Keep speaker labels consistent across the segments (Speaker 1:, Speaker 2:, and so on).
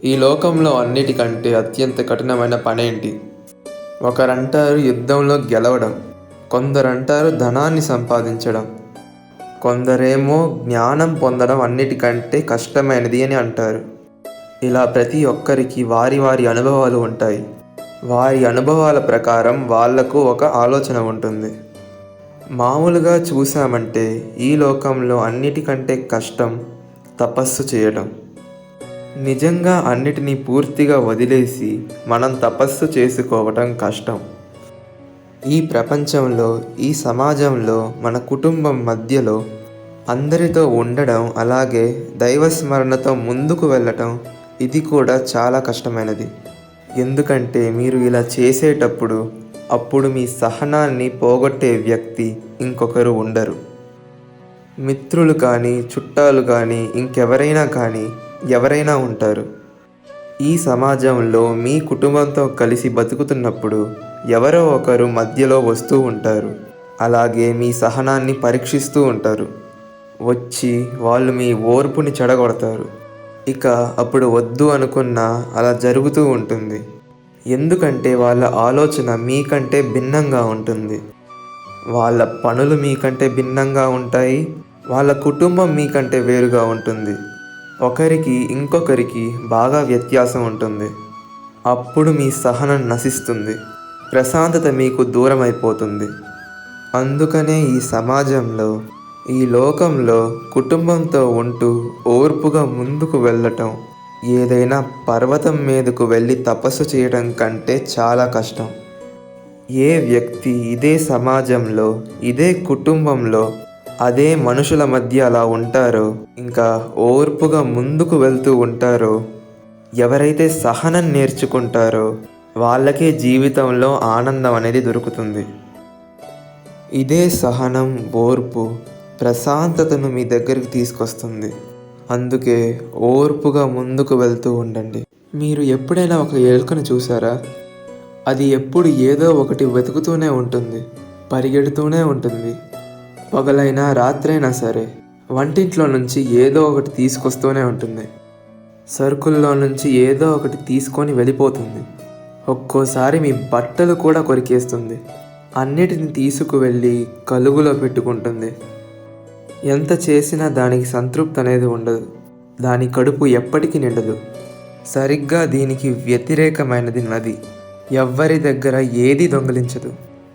Speaker 1: ఈ లోకంలో అన్నిటికంటే అత్యంత కఠినమైన పనేంటి? ఒకరంటారు యుద్ధంలో గెలవడం, కొందరంటారు ధనాన్ని సంపాదించడం, కొందరేమో జ్ఞానం పొందడం అన్నిటికంటే కష్టమైనది అని అంటారు. ఇలా ప్రతి ఒక్కరికి వారి వారి అనుభవాలు ఉంటాయి. వారి అనుభవాల ప్రకారం వాళ్లకు ఒక ఆలోచన ఉంటుంది. మామూలుగా చూసామంటే ఈ లోకంలో అన్నిటికంటే కష్టం తపస్సు చేయడం. నిజంగా అన్నిటినీ పూర్తిగా వదిలేసి మనం తపస్సు చేసుకోవటం కష్టం. ఈ ప్రపంచంలో, ఈ సమాజంలో, మన కుటుంబం మధ్యలో అందరితో ఉండడం, అలాగే దైవస్మరణతో ముందుకు వెళ్ళటం, ఇది కూడా చాలా కష్టమైనది. ఎందుకంటే మీరు ఇలా చేసేటప్పుడు అప్పుడు మీ సహనాన్ని పోగొట్టే వ్యక్తి ఇంకొకరు ఉండరు. మిత్రులు కానీ, చుట్టాలు కానీ, ఇంకెవరైనా కానీ ఎవరైనా ఉంటారు. ఈ సమాజంలో మీ కుటుంబంతో కలిసి బతుకుతున్నప్పుడు ఎవరో ఒకరు మధ్యలో వస్తూ ఉంటారు. అలాగే మీ సహనాన్ని పరీక్షిస్తూ ఉంటారు. వచ్చి వాళ్ళు మీ ఓర్పుని చెడగొడతారు. ఇక అప్పుడు వద్దు అనుకున్నా అలా జరుగుతూ ఉంటుంది. ఎందుకంటే వాళ్ళ ఆలోచన మీకంటే భిన్నంగా ఉంటుంది. వాళ్ళ పనులు మీకంటే భిన్నంగా ఉంటాయి. వాళ్ళ కుటుంబం మీకంటే వేరుగా ఉంటుంది. ఒకరికి ఇంకొకరికి బాగా వ్యత్యాసం ఉంటుంది. అప్పుడు మీ సహనం నశిస్తుంది. ప్రశాంతత మీకు దూరం అయిపోతుంది. అందుకనే ఈ సమాజంలో, ఈ లోకంలో కుటుంబంతో ఉంటూ ఓర్పుగా ముందుకు వెళ్ళటం ఏదైనా పర్వతం మీదకు వెళ్ళి తపస్సు చేయడం కంటే చాలా కష్టం. ఏ వ్యక్తి ఇదే సమాజంలో, ఇదే కుటుంబంలో, అదే మనుషుల మధ్య అలా ఉంటారో, ఇంకా ఓర్పుగా ముందుకు వెళ్తూ ఉంటారో, ఎవరైతే సహనం నేర్చుకుంటారో వాళ్ళకే జీవితంలో ఆనందం అనేది దొరుకుతుంది. ఇదే సహనం, ఓర్పు ప్రశాంతతను మీ దగ్గరికి తీసుకొస్తుంది. అందుకే ఓర్పుగా ముందుకు వెళ్తూ ఉండండి. మీరు ఎప్పుడైనా ఒక ఎలుకను చూసారా? అది ఎప్పుడు ఏదో ఒకటి వెతుకుతూనే ఉంటుంది, పరిగెడుతూనే ఉంటుంది. పగలైనా రాత్రైనా సరే వంటింట్లో నుంచి ఏదో ఒకటి తీసుకొస్తూనే ఉంటుంది. సరుకుల్లో నుంచి ఏదో ఒకటి తీసుకొని వెళ్ళిపోతుంది. ఒక్కోసారి మీ బట్టలు కూడా కొరికేస్తుంది. అన్నిటిని తీసుకువెళ్ళి కలుగులో పెట్టుకుంటుంది. ఎంత చేసినా దానికి సంతృప్తి అనేది ఉండదు. దాని కడుపు ఎప్పటికీ నిండదు. సరిగ్గా దీనికి వ్యతిరేకమైనది నది. ఎవ్వరి దగ్గర ఏది దొంగిలించదు.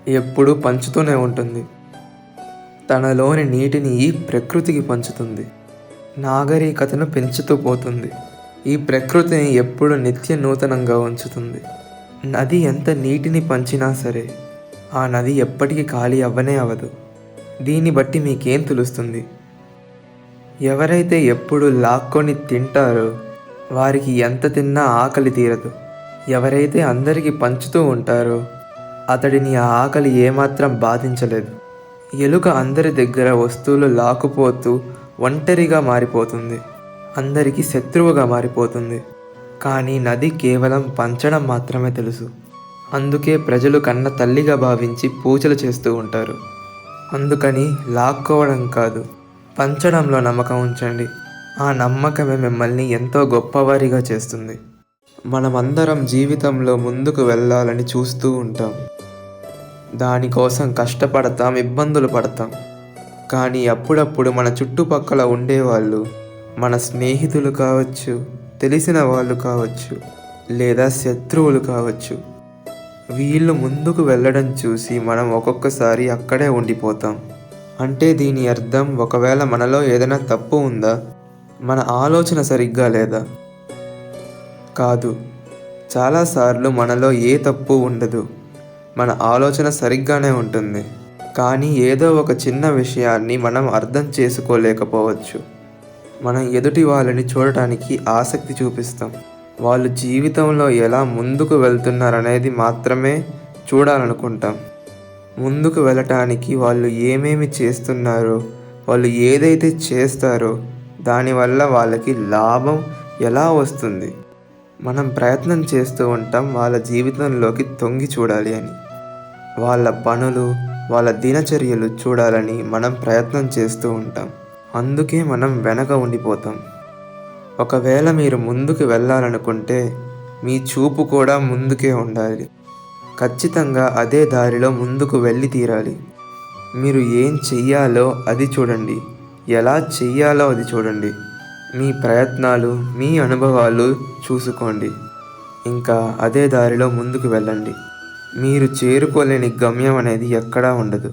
Speaker 1: ఎప్పుడూ పంచుతూనే ఉంటుంది. తనలోని నీటిని ఈ ప్రకృతికి పంచుతుంది. నాగరికతను పెంచుతూ పోతుంది. ఈ ప్రకృతిని ఎప్పుడు నిత్య నూతనంగా ఉంచుతుంది. నది ఎంత నీటిని పంచినా సరే ఆ నది ఎప్పటికీ ఖాళీ అవ్వనే అవ్వదు. దీన్ని బట్టి మీకేం తెలుస్తుంది? ఎవరైతే ఎప్పుడు లాక్కొని తింటారో వారికి ఎంత తిన్నా ఆకలి తీరదు. ఎవరైతే అందరికీ పంచుతూ ఉంటారో అతడిని ఆ ఆకలి ఏమాత్రం బాధించలేదు. ఎలుక అందరి దగ్గర వస్తువులు లాక్కుపోతూ ఒంటరిగా మారిపోతుంది. అందరికీ శత్రువుగా మారిపోతుంది. కానీ నది కేవలం పంచడం మాత్రమే తెలుసు. అందుకే ప్రజలు కన్న తల్లిగా భావించి పూజలు చేస్తూ ఉంటారు. అందుకని లాక్కోవడం కాదు, పంచడంలో నమ్మకం ఉంచండి. ఆ నమ్మకమే మిమ్మల్ని ఎంతో గొప్పవారిగా చేస్తుంది. మనమందరం జీవితంలో ముందుకు వెళ్ళాలని చూస్తూ ఉంటాం. దానికోసం కష్టపడతాం, ఇబ్బందులు పడతాం. కానీ అప్పుడప్పుడు మన చుట్టుపక్కల ఉండేవాళ్ళు, మన స్నేహితులు కావచ్చు, తెలిసిన వాళ్ళు కావచ్చు, లేదా శత్రువులు కావచ్చు, వీళ్ళు ముందుకు వెళ్ళడం చూసి మనం ఒక్కొక్కసారి అక్కడే ఉండిపోతాం. అంటే దీని అర్థం ఒకవేళ మనలో ఏదైనా తప్పు ఉందా? మన ఆలోచన సరిగ్గా లేదా? కాదు. చాలాసార్లు మనలో ఏ తప్పు ఉండదు. మన ఆలోచన సరిగ్గానే ఉంటుంది. కానీ ఏదో ఒక చిన్న విషయాన్ని మనం అర్థం చేసుకోలేకపోవచ్చు. మనం ఎదుటి వాళ్ళని చూడటానికి ఆసక్తి చూపిస్తాం. వాళ్ళు జీవితంలో ఎలా ముందుకు వెళ్తున్నారనేది మాత్రమే చూడాలనుకుంటాం. ముందుకు వెళ్ళటానికి వాళ్ళు ఏమేమి చేస్తున్నారో, వాళ్ళు ఏదైతే చేస్తారో దానివల్ల వాళ్ళకి లాభం ఎలా వస్తుంది, మనం ప్రయత్నం చేస్తూ ఉంటాం వాళ్ళ జీవితంలోకి తొంగి చూడాలి అని. వాళ్ళ పనులు, వాళ్ళ దినచర్యలు చూడాలని మనం ప్రయత్నం చేస్తూ ఉంటాం. అందుకే మనం వెనక ఉండిపోతాం. ఒకవేళ మీరు ముందుకు వెళ్ళాలనుకుంటే మీ చూపు కూడా ముందుకే ఉండాలి. ఖచ్చితంగా అదే దారిలో ముందుకు వెళ్ళి తీరాలి. మీరు ఏం చెయ్యాలో అది చూడండి, ఎలా చెయ్యాలో అది చూడండి. మీ ప్రయత్నాలు, మీ అనుభవాలు చూసుకోండి. ఇంకా అదే దారిలో ముందుకు వెళ్ళండి. మీరు చేరుకోలేని గమ్యం అనేది ఎక్కడా ఉండదు.